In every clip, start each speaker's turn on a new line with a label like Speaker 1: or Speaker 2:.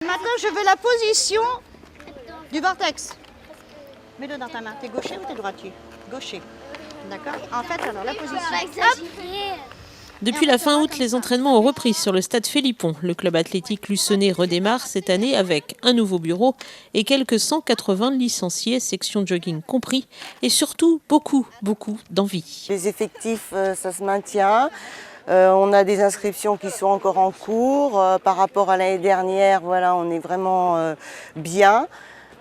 Speaker 1: Maintenant, je veux la position du vortex. Mets-le dans ta main. T'es gaucher ou t'es droitier? Gaucher. D'accord? En fait, alors la position. Hop.
Speaker 2: Depuis la fin août, les entraînements ont repris sur le stade Philippon. Le club athlétique luçonnais redémarre cette année avec un nouveau bureau et quelques 180 licenciés, section jogging compris, et surtout beaucoup d'envie.
Speaker 3: Les effectifs, ça se maintient. On a des inscriptions qui sont encore en cours. Par rapport à l'année dernière, voilà, on est vraiment bien.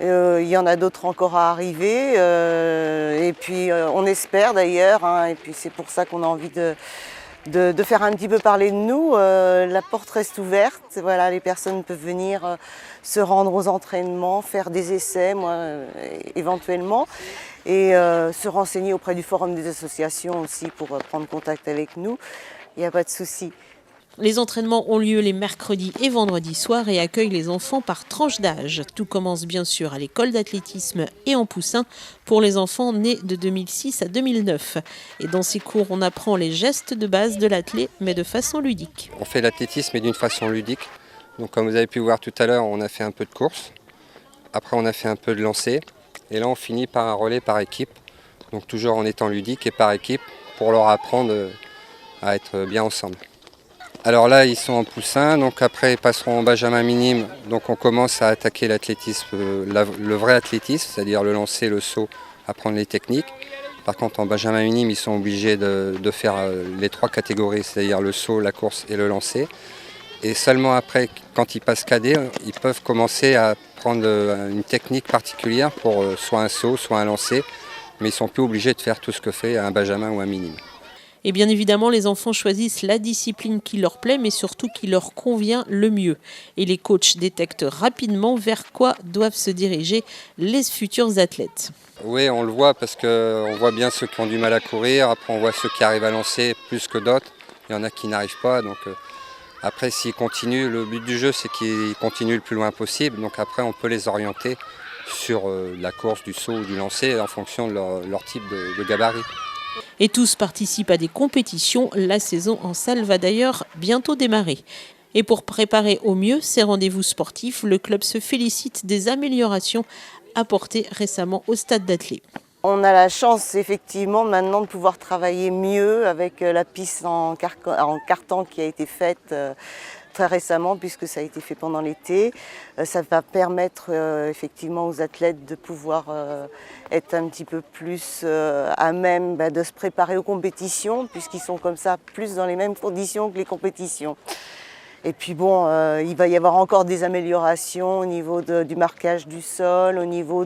Speaker 3: Il y en a d'autres encore à arriver. Et puis on espère d'ailleurs, et puis c'est pour ça qu'on a envie de faire un petit peu parler de nous. La porte reste ouverte. Voilà, les personnes peuvent venir se rendre aux entraînements, faire des essais, éventuellement, et se renseigner auprès du forum des associations aussi pour prendre contact avec nous. Il n'y a pas de souci.
Speaker 2: Les entraînements ont lieu les mercredis et vendredis soirs et accueillent les enfants par tranche d'âge. Tout commence bien sûr à l'école d'athlétisme et en poussin pour les enfants nés de 2006 à 2009. Et dans ces cours, on apprend les gestes de base de l'athlé, mais de façon ludique.
Speaker 4: On fait l'athlétisme mais d'une façon ludique. Donc comme vous avez pu voir tout à l'heure, on a fait un peu de course. Après on a fait un peu de lancer. Et là on finit par un relais par équipe. Donc toujours en étant ludique et par équipe pour leur apprendre à être bien ensemble. Alors là, ils sont en poussin, donc après ils passeront en benjamin minime. Donc on commence à attaquer l'athlétisme, le vrai athlétisme, c'est-à-dire le lancer, le saut, apprendre les techniques. Par contre, en benjamin minime, ils sont obligés de faire les trois catégories, c'est-à-dire le saut, la course et le lancer. Et seulement après, quand ils passent cadet, ils peuvent commencer à prendre une technique particulière pour soit un saut, soit un lancer. Mais ils ne sont plus obligés de faire tout ce que fait un benjamin ou un minime.
Speaker 2: Et bien évidemment, les enfants choisissent la discipline qui leur plaît, mais surtout qui leur convient le mieux. Et les coachs détectent rapidement vers quoi doivent se diriger les futurs athlètes.
Speaker 4: Oui, on le voit parce qu'on voit bien ceux qui ont du mal à courir. Après, on voit ceux qui arrivent à lancer plus que d'autres. Il y en a qui n'arrivent pas. Donc, après, s'ils continuent, le but du jeu, c'est qu'ils continuent le plus loin possible. Donc après, on peut les orienter sur la course, du saut ou du lancer en fonction de leur type de gabarit.
Speaker 2: Et tous participent à des compétitions. La saison en salle va d'ailleurs bientôt démarrer. Et pour préparer au mieux ces rendez-vous sportifs, le club se félicite des améliorations apportées récemment au stade d'athlé.
Speaker 3: On a la chance effectivement maintenant de pouvoir travailler mieux avec la piste en carton qui a été faite très récemment puisque ça a été fait pendant l'été. Ça va permettre effectivement aux athlètes de pouvoir être un petit peu plus à même de se préparer aux compétitions puisqu'ils sont comme ça plus dans les mêmes conditions que les compétitions. Et puis bon, il va y avoir encore des améliorations au niveau du marquage du sol, au niveau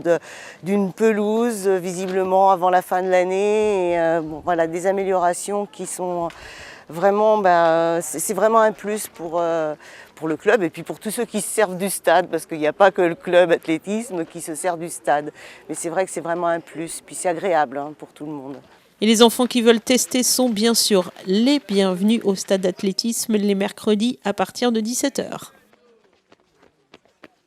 Speaker 3: d'une pelouse, visiblement avant la fin de l'année. Voilà, des améliorations qui sont vraiment, c'est vraiment un plus pour le club et puis pour tous ceux qui se servent du stade, parce qu'il n'y a pas que le club athlétisme qui se sert du stade. Mais c'est vrai que c'est vraiment un plus, puis c'est agréable pour tout le monde.
Speaker 2: Et les enfants qui veulent tester sont bien sûr les bienvenus au stade d'athlétisme les mercredis à partir de 17h.